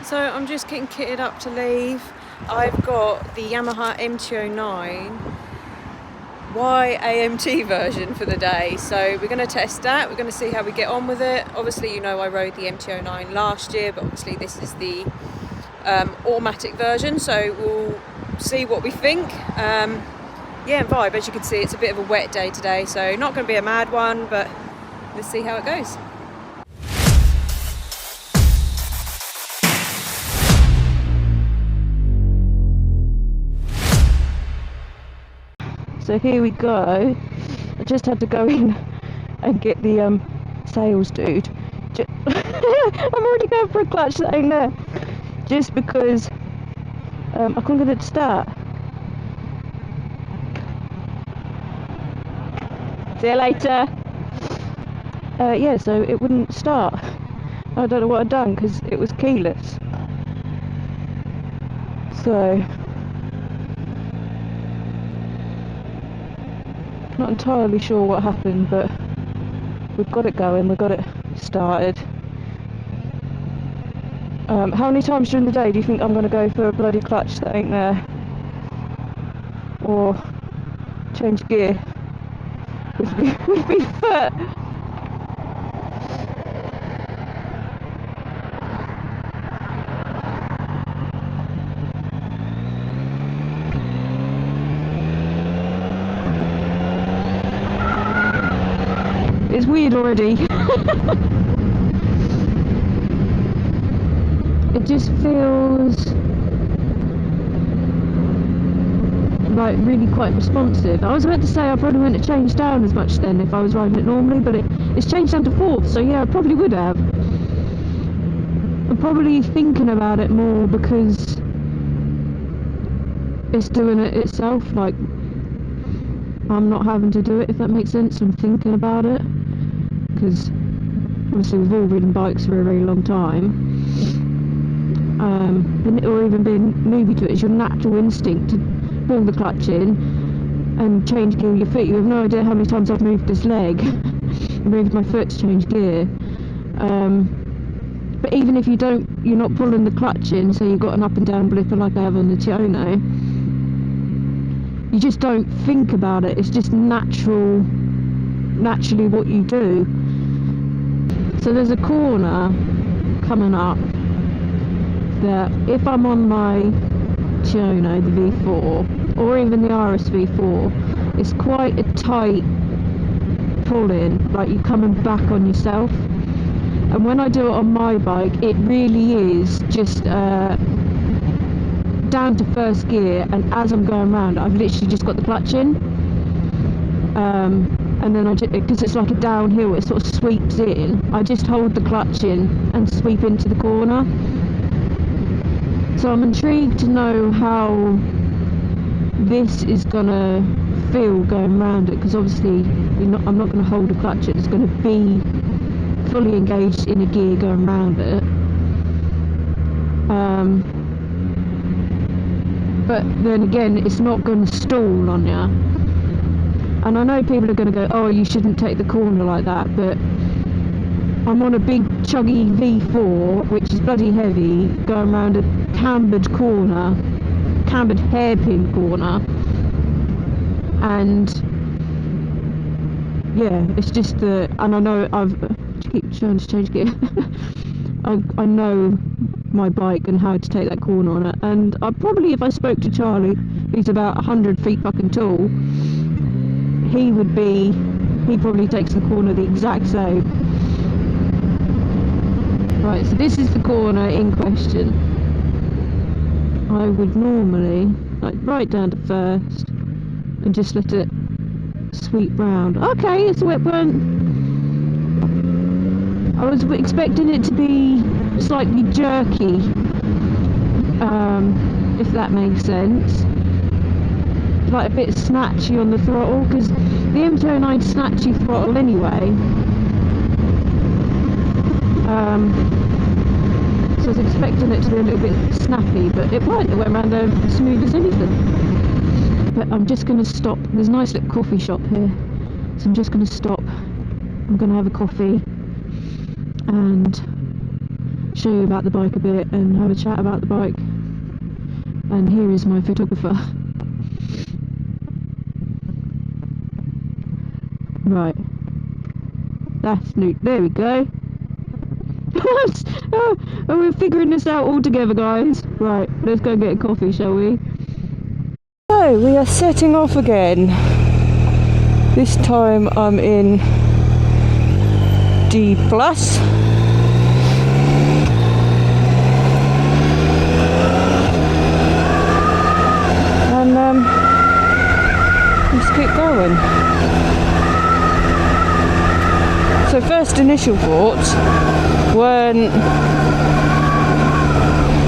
So I'm just getting kitted up to leave. I've got the Yamaha MT-09 Y-AMT version for the day, so we're going to test that. We're going to see how we get on with it. Obviously, you know, I rode the MT-09 last year, but obviously this is the automatic version, so we'll see what we think. Yeah, vibe, as you can see, it's a bit of a wet day today, so not going to be a mad one, but let's see how it goes. So here we go. I just had to go in and get the sales dude. I'm already going for a clutch that ain't there. Just because I couldn't get it to start. See you later. Yeah, so it wouldn't start. I don't know what I'd done because it was keyless. So not entirely sure what happened, but we've got it going, we've got it started. How many times during the day do you think I'm going to go for a bloody clutch that ain't there? Or change gear with me foot? It's weird already. It just feels like really quite responsive. I was about to say I probably wouldn't have changed down as much then if I was riding it normally, but it's changed down to fourth, so yeah, I probably would have. I'm probably thinking about it more because it's doing it itself, like I'm not having to do it, if that makes sense. I'm thinking about it because obviously we've all ridden bikes for a very long time, or even been newbie to it. It's your natural instinct to pull the clutch in and change gear with your foot. You have no idea how many times I've moved this leg, moved my foot to change gear. But even if you're not pulling the clutch in, so you've got an up and down blipper like I have on the Tiono, you just don't think about it. It's just naturally what you do. So there's a corner coming up that if I'm on my Tiono, the V4, or even the RS V4, it's quite a tight pull-in, like you're coming back on yourself. And when I do it on my bike, it really is just down to first gear, and as I'm going around, I've literally just got the clutch in. And then because it's like a downhill, it sort of sweeps in. I just hold the clutch in and sweep into the corner. So I'm intrigued to know how this is gonna feel going around it, because obviously I'm not going to hold a clutch. It's going to be fully engaged in a gear going around it. But then again, it's not going to stall on you. And I know people are going to go, oh, you shouldn't take the corner like that, but I'm on a big chuggy V4, which is bloody heavy, going around a cambered hairpin corner, and yeah, it's just and I know I keep trying to change gear. I know my bike and how to take that corner on it, and I probably, if I spoke to Charlie, who's about 100 feet fucking tall, he probably takes the corner the exact same. Right, so this is the corner in question. I would normally right down to first and just let it sweep round. Okay, it's a wet one. I was expecting it to be slightly jerky, if that makes sense. Like a bit snatchy on the throttle, because the MT-09 snatchy throttle anyway. So I was expecting it to be a little bit snappy, but it weren't. It went around there as smooth as anything. But I'm just going to stop. There's a nice little coffee shop here, so I'm just going to stop. I'm going to have a coffee and show you about the bike a bit and have a chat about the bike. And here is my photographer. Right. That's neat. There we go. Oh, we're figuring this out all together, guys. Right, let's go get a coffee, shall we? So, we are setting off again. This time I'm in D+. And let's keep going. So first initial thoughts when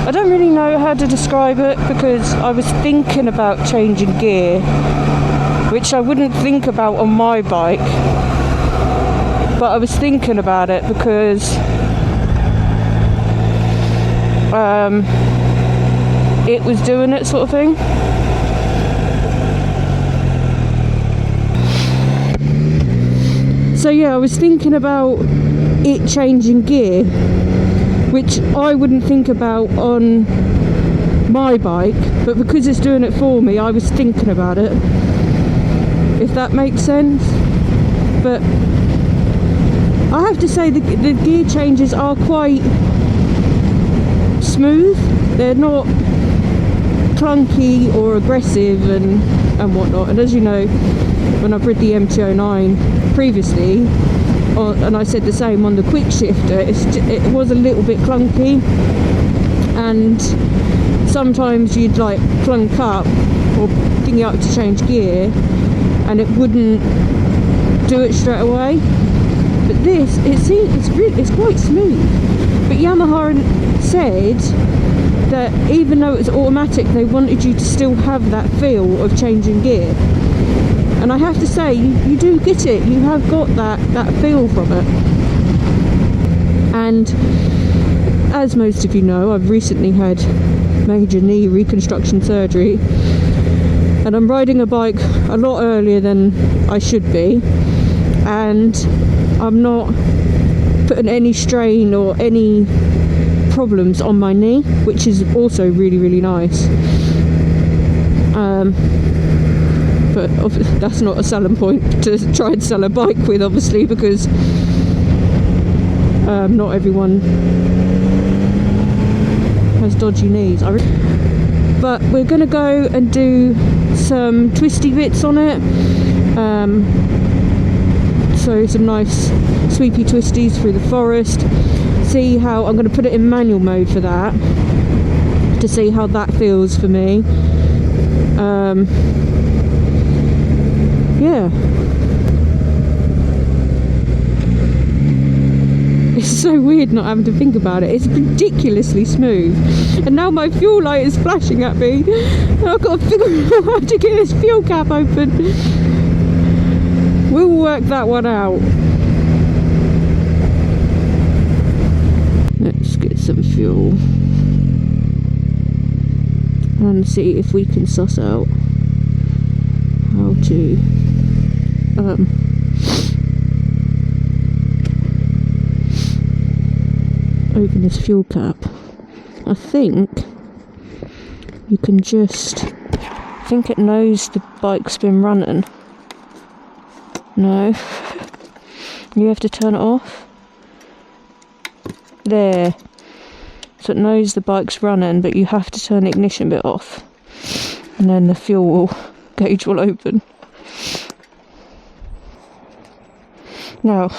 I don't really know how to describe it, because I was thinking about changing gear, which I wouldn't think about on my bike, but I was thinking about it because it was doing it, sort of thing. So yeah, I was thinking about it changing gear, which I wouldn't think about on my bike, but because it's doing it for me, I was thinking about it, if that makes sense. But I have to say the gear changes are quite smooth. They're not clunky or aggressive and whatnot. And as you know, when I've rid the MT-09 previously, and I said the same on the quick shifter, it was a little bit clunky, and sometimes you'd like clunk up or thingy up to change gear and it wouldn't do it straight away. But this, it's quite smooth. But Yamaha said that even though it's automatic, they wanted you to still have that feel of changing gear. And I have to say, you do get it. You have got that feel from it. And as most of you know, I've recently had major knee reconstruction surgery, and I'm riding a bike a lot earlier than I should be, and I'm not putting any strain or any problems on my knee, which is also really, really nice. But that's not a selling point to try and sell a bike with, obviously, because not everyone has dodgy knees. But we're going to go and do some twisty bits on it. So some nice sweepy twisties through the forest. See how I'm going to put it in manual mode for that, to see how that feels for me. Yeah, it's so weird not having to think about it. It's ridiculously smooth, and now my fuel light is flashing at me. I've got to figure out how to get this fuel cap open. We'll work that one out. Let's get some fuel and see if we can suss out how to open this fuel cap. I think you can just, I think it knows the bike's been running. No, you have to turn it off. There, so it knows the bike's running, but you have to turn the ignition bit off, and then the fuel gauge will open. Now,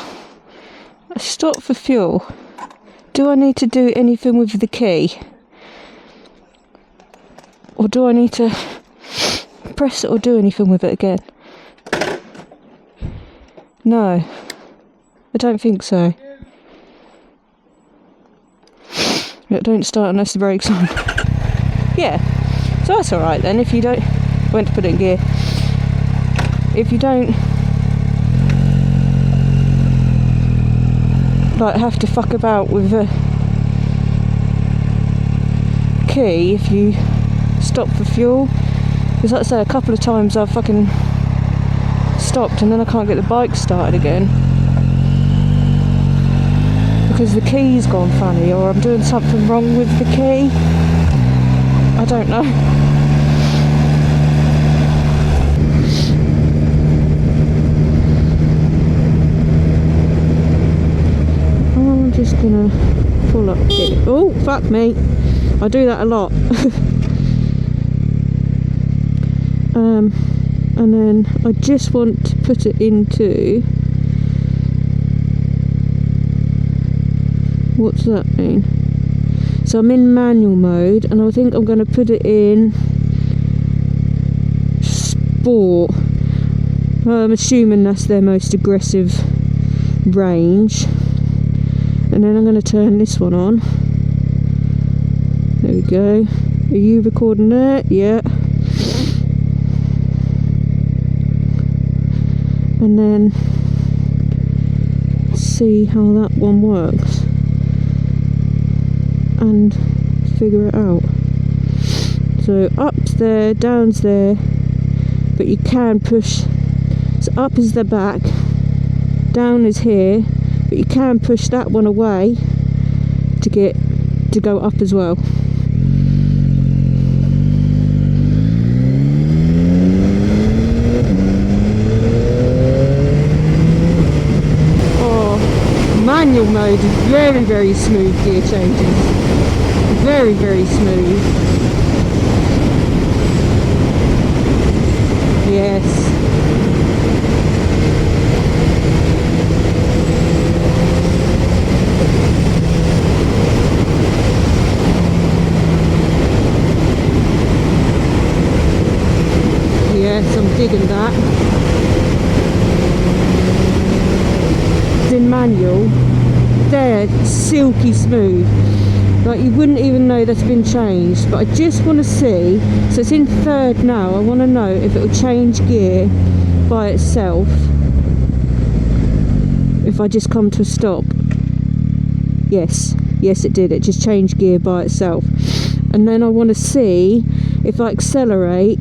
I stop for fuel. Do I need to do anything with the key? Or do I need to press it or do anything with it again? No, I don't think so. It don't start unless the brake's on. Yeah, so that's alright then. If you don't, went to put it in gear. If you don't like have to fuck about with the key if you stop for fuel, because like I say, a couple of times I've fucking stopped and then I can't get the bike started again because the key's gone funny, or I'm doing something wrong with the key. I don't know. I'm just gonna pull up here. Oh, fuck me. I do that a lot. And then I just want to put it into, what's that mean? So I'm in manual mode, and I think I'm going to put it in sport. I'm assuming that's their most aggressive range. And then I'm going to turn this one on. There we go. Are you recording there? Yeah. And then see how that one works and figure it out. So up's there, down's there, but you can push. So up is the back, down is here, but you can push that one away to get to go up as well. Manual mode is very, very smooth gear changes. Very, very smooth. Yes. Yes, I'm digging that. In manual, they're silky smooth, like you wouldn't even know that's been changed. But I just want to see, so it's in third now, I want to know if it will change gear by itself if I just come to a stop. Yes it did, it just changed gear by itself. And then I want to see if I accelerate,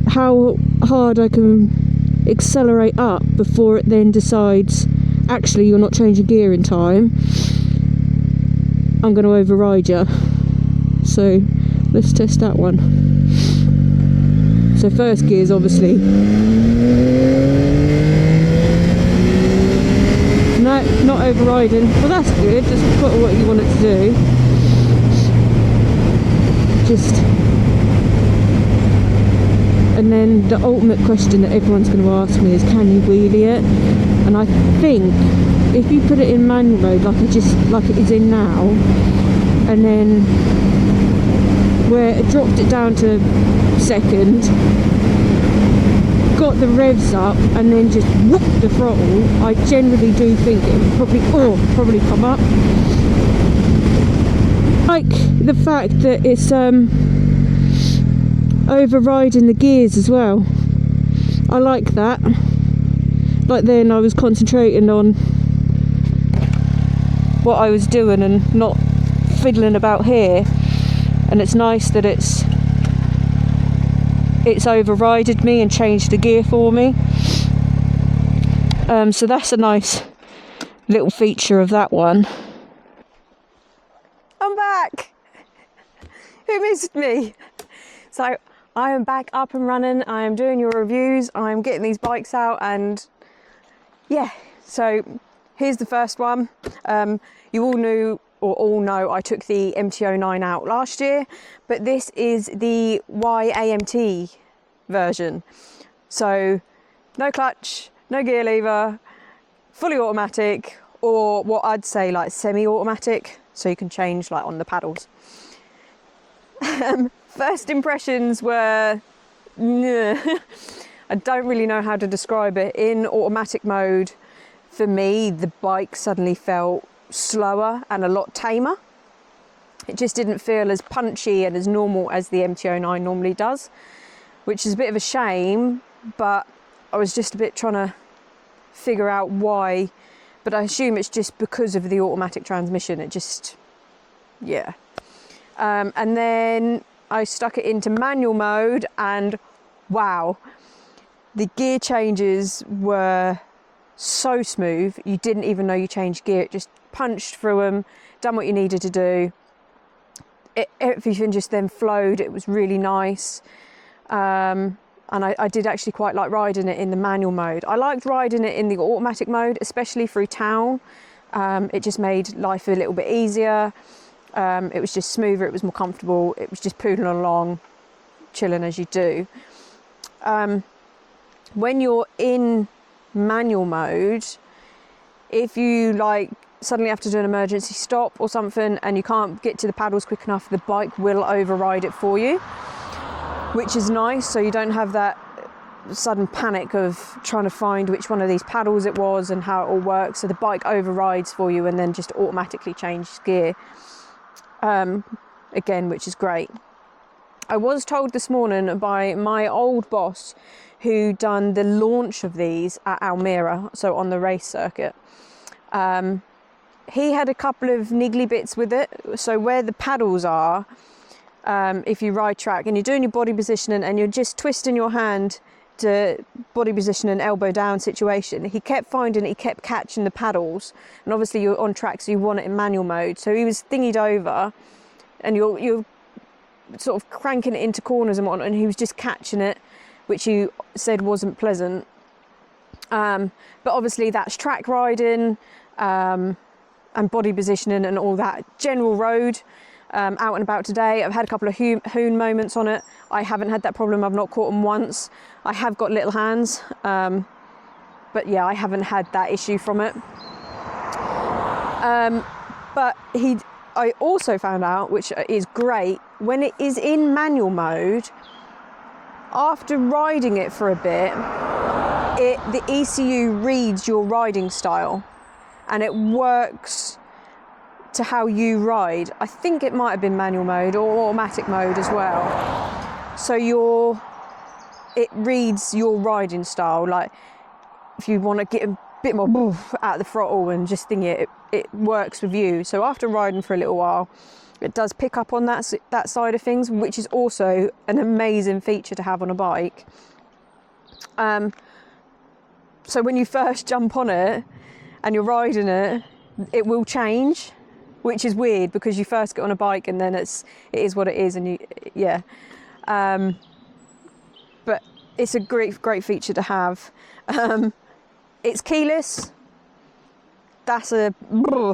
how hard I can accelerate up before it then decides actually you're not changing gear in time. I'm going to override you. So let's test that one. So first gear is obviously no, not overriding. Well, that's good, that's quite what you want it to do. Just, and then the ultimate question that everyone's going to ask me is, can you wheelie it? And I think if you put it in manual mode like it is in now, and then where it dropped it down to second, got the revs up, and then just whoop the throttle, I generally do think it would probably come up. Like the fact that it's overriding the gears as well. I like that. Like then I was concentrating on what I was doing and not fiddling about here, and it's nice that it's overrided me and changed the gear for me. So that's a nice little feature of that one. I'm back! Who missed me? So I am back up and running. I am doing your reviews. I'm getting these bikes out, and yeah, so here's the first one. You all know I took the MT-09 out last year, but this is the Y-AMT version. So no clutch, no gear lever, fully automatic, or what I'd say like semi-automatic, so you can change like on the paddles. First impressions were, I don't really know how to describe it. In automatic mode, for me, the bike suddenly felt slower and a lot tamer. It just didn't feel as punchy and as normal as the MT-09 normally does, which is a bit of a shame, but I was just a bit trying to figure out why, but I assume it's just because of the automatic transmission. It just, yeah. And then I stuck it into manual mode, and wow, the gear changes were so smooth. You didn't even know you changed gear. It just punched through them, done what you needed to do. Everything just then flowed. It was really nice. And I did actually quite like riding it in the manual mode. I liked riding it in the automatic mode, especially through town. It just made life a little bit easier. It was just smoother, it was more comfortable. It was just poodling along, chilling as you do. When you're in manual mode, if you like suddenly have to do an emergency stop or something and you can't get to the paddles quick enough, the bike will override it for you, which is nice, so you don't have that sudden panic of trying to find which one of these paddles it was and how it all works. So the bike overrides for you and then just automatically changes gear, again, which is great. I was told this morning by my old boss who done the launch of these at Almira, so on the race circuit. He had a couple of niggly bits with it. So where the paddles are, if you ride track and you're doing your body positioning and you're just twisting your hand to body position and elbow down situation, he kept finding it, he kept catching the paddles, and obviously you're on track, so you want it in manual mode. So he was thingied over and you're sort of cranking it into corners and whatnot, and he was just catching it, which you said wasn't pleasant. But obviously that's track riding and body positioning and all that. General road, out and about today, I've had a couple of hoon moments on it. I haven't had that problem, I've not caught them once. I have got little hands, but yeah, I haven't had that issue from it. But I also found out, which is great, when it is in manual mode, after riding it for a bit, the ECU reads your riding style and it works to how you ride. I think it might have been manual mode or automatic mode as well. So it reads your riding style. Like if you want to get a bit more out of the throttle and just think it works with you. So after riding for a little while, it does pick up on that side of things, which is also an amazing feature to have on a bike. So when you first jump on it and you're riding it, it will change, which is weird because you first get on a bike and then it is what it is, and yeah. But it's a great feature to have. It's keyless. That's a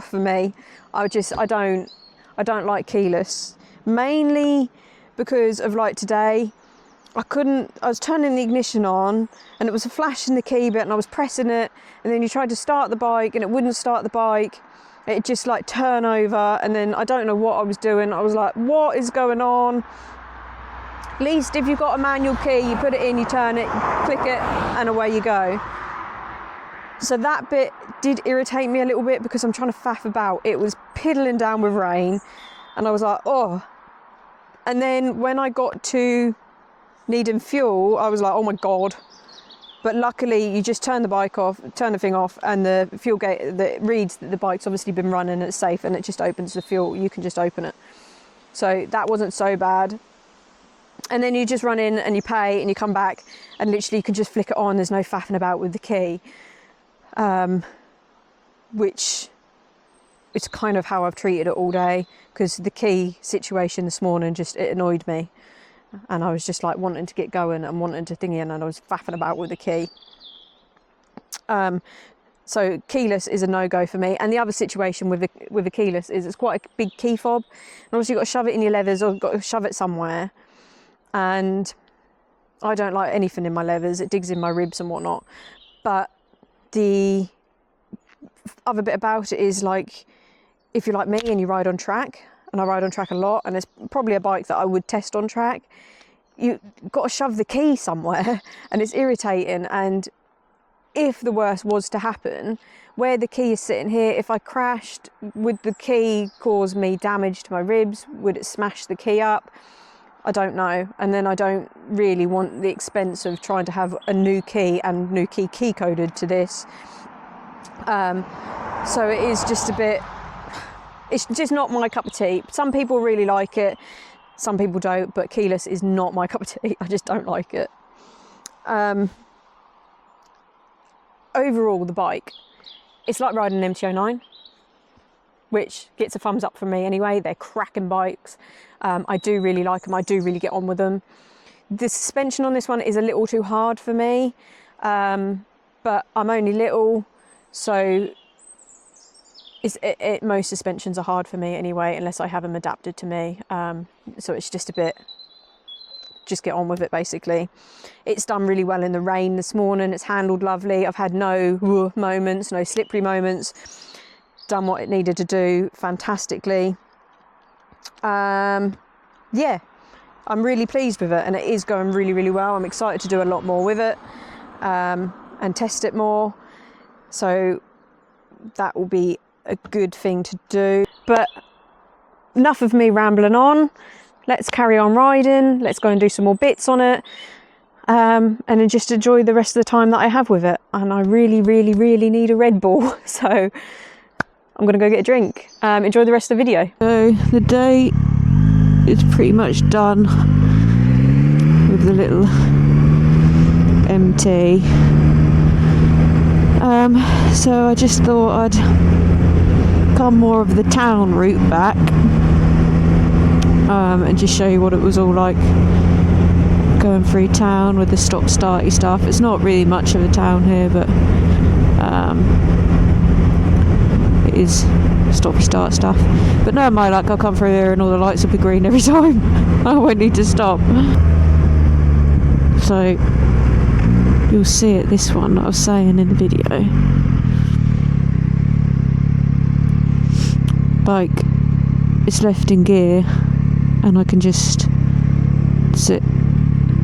for me. I don't like keyless, mainly because of like today. I was turning the ignition on and it was a flash in the key bit and I was pressing it, and then you tried to start the bike and it wouldn't start the bike. It just like turn over, and then I don't know what I was doing. I was like, what is going on? At least if you've got a manual key, you put it in, you turn it, click it, and away you go. So that bit did irritate me a little bit because I'm trying to faff about. It was piddling down with rain and I was like, oh. And then when I got to needing fuel, I was like, oh my God. But luckily you just turn the thing off, and the fuel gate that reads that the bike's obviously been running and it's safe, and it just opens the fuel. You can just open it. So that wasn't so bad. And then you just run in and you pay and you come back and literally you can just flick it on. There's no faffing about with the key. Which is kind of how I've treated it all day, because the key situation this morning it annoyed me, and I was just like wanting to get going and wanting to thingy, and I was faffing about with the key. So keyless is a no-go for me. And the other situation with the keyless is it's quite a big key fob, and obviously you've got to shove it in your leathers or you've got to shove it somewhere, and I don't like anything in my leathers. It digs in my ribs and whatnot. But the other bit about it is, like, if you're like me and you ride on track, and I ride on track a lot, and it's probably a bike that I would test on track, you've got to shove the key somewhere and it's irritating. And if the worst was to happen, where the key is sitting here, if I crashed, would the key cause me damage to my ribs? Would it smash the key up? I don't know. And then I don't really want the expense of trying to have a new key and new key coded to this. So it is just a bit, it's just not my cup of tea. Some people really like it, some people don't, but keyless is not my cup of tea. I just don't like it. Overall, the bike, it's like riding an MT-09. which gets a thumbs up from me anyway. They're cracking bikes. I do really like them. I do really get on with them. The suspension on this one is a little too hard for me, but I'm only little, so most suspensions are hard for me anyway, unless I have them adapted to me. So it's just a bit, just get on with it basically. It's done really well in the rain this morning. It's handled lovely. I've had no moments, no slippery moments. Done what it needed to do fantastically. Yeah, I'm really pleased with it, and it is going really, really well. I'm excited to do a lot more with it and test it more. So that will be a good thing to do. But enough of me rambling on. Let's carry on riding. Let's go and do some more bits on it. And then just enjoy the rest of the time that I have with it. And I really, really, really need a Red Bull. So I'm going to go get a drink. Enjoy the rest of the video. So the day is pretty much done with the little MT. So I just thought I'd come more of the town route back and just show you what it was all like going through town with the stop-starty stuff. It's not really much of a town here, but it is stoppy-start stuff. But no, my luck, I'll come through here and all the lights will be green every time. I won't need to stop. So you'll see it, this one that I was saying in the video. Like, it's left in gear and I can just sit,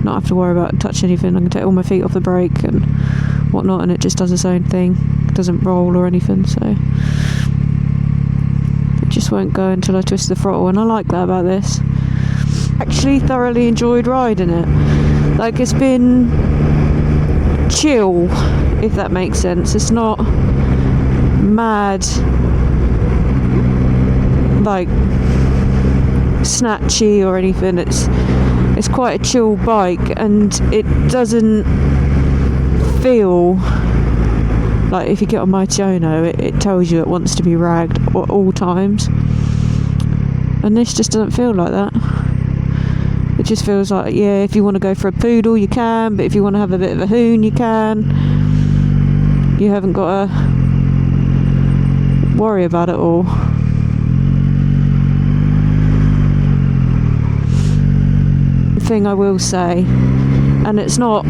not have to worry about touch anything. I can take all my feet off the brake and whatnot, and it just does its own thing. It doesn't roll or anything, so it just won't go until I twist the throttle, and I like that about this. Actually thoroughly enjoyed riding it. Like, it's been chill, if that makes sense. It's not mad, like snatchy or anything. It's quite a chill bike, and it doesn't feel like, if you get on my MT-09, it tells you it wants to be ragged at all times, and this just doesn't feel like that. It just feels like, yeah, if you want to go for a poodle you can, but if you want to have a bit of a hoon you can. You haven't got to worry about it all. Thing I will say, and it's not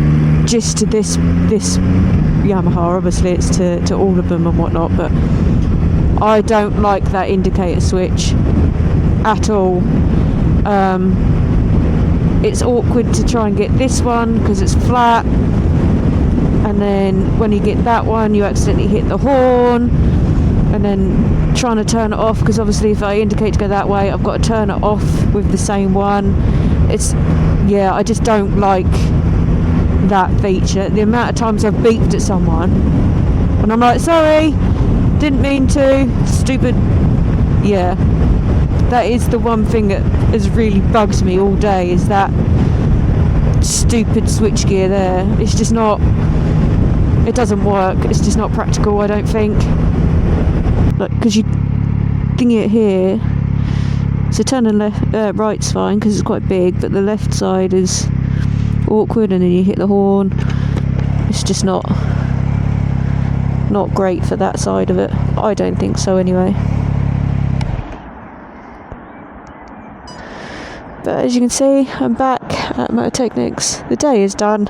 just to this Yamaha, obviously it's to all of them and whatnot, but I don't like that indicator switch at all. It's awkward to try and get this one because it's flat, and then when you get that one you accidentally hit the horn, and then trying to turn it off, because obviously if I indicate to go that way I've got to turn it off with the same one. Yeah, I just don't like that feature. The amount of times I've beeped at someone and I'm like, sorry, didn't mean to, stupid. Yeah, that is the one thing that has really bugged me all day, is that stupid switchgear there. It's just not, it doesn't work. It's just not practical, I don't think. Like, because you ding it here, so turning right's fine because it's quite big, but the left side is awkward, and then you hit the horn. It's just not great for that side of it. I don't think so anyway. But as you can see, I'm back at Mototechniks. The day is done.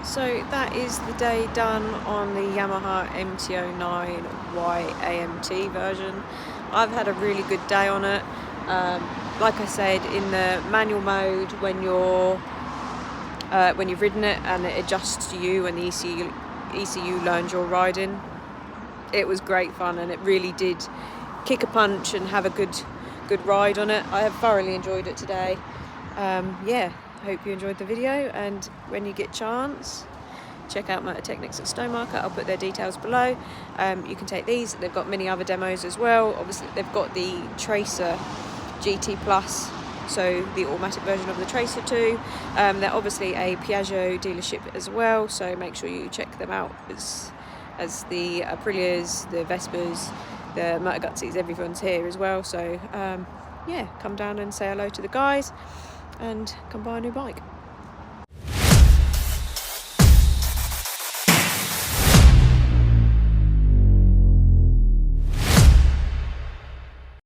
So that is the day done on the Yamaha MT-09 Y-amt version. I've had a really good day on it. Like I said, in the manual mode, when you've ridden it and it adjusts to you and the ECU learns your riding, it was great fun, and it really did kick a punch and have a good ride on it. I have thoroughly enjoyed it today. Yeah, hope you enjoyed the video, and when you get a chance, check out Mototechniks at Stowmarket. I'll put their details below. You can take these. They've got many other demos as well. Obviously they've got the Tracer GT Plus, so the automatic version of the Tracer too. They're obviously a Piaggio dealership as well, so make sure you check them out as the Aprilias, the Vespas, the Motor Gutsies, everyone's here as well. So yeah, come down and say hello to the guys and come buy a new bike.